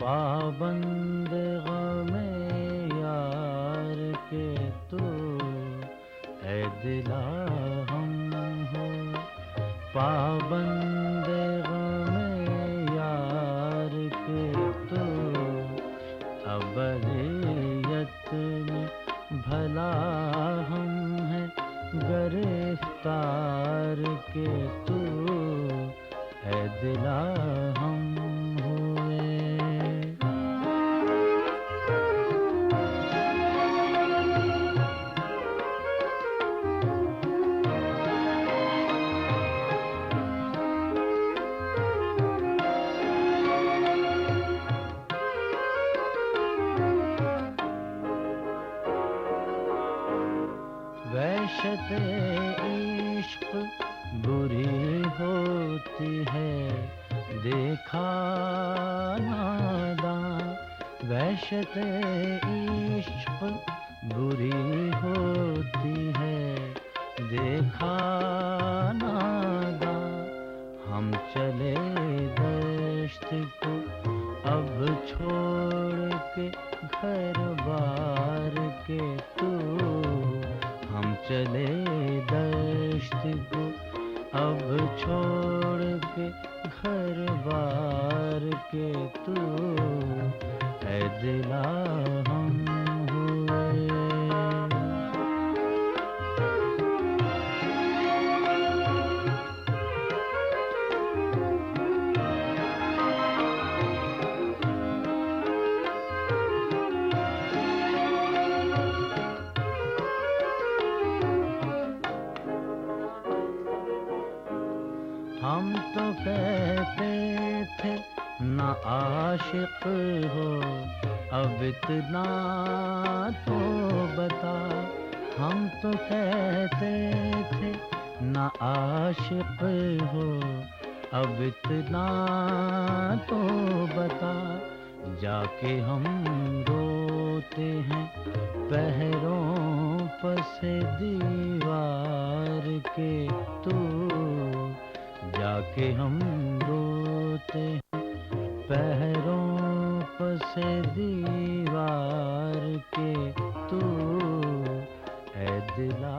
पाबंद गमे यार के तू, ऐ दिला हम हो पाबंद गमे यार के तू। अबदियत में भला हम हैं गिरफ्तार के तू, ऐ दिला हम हुए। वहशत इश्क बुरी होती है देखा नादां। वहशत इश्क बुरी होती है देखा नादां। हम चले दश्त को अब छोड़ के घर बार के तू। हम चले दश्त को अब छोड़ के घर बार के तू, ऐ दिला हम हुए। हम तो कहते थे न आशिक हो, अब इतना तो बता। हम तो कहते थे न आशिक हो, अब इतना तो बता। जाके हम रोते हैं पहरों पसे दीवार के तू। जाके हम रोते हैं पहरों पसे दीवार के तू, ऐ दिला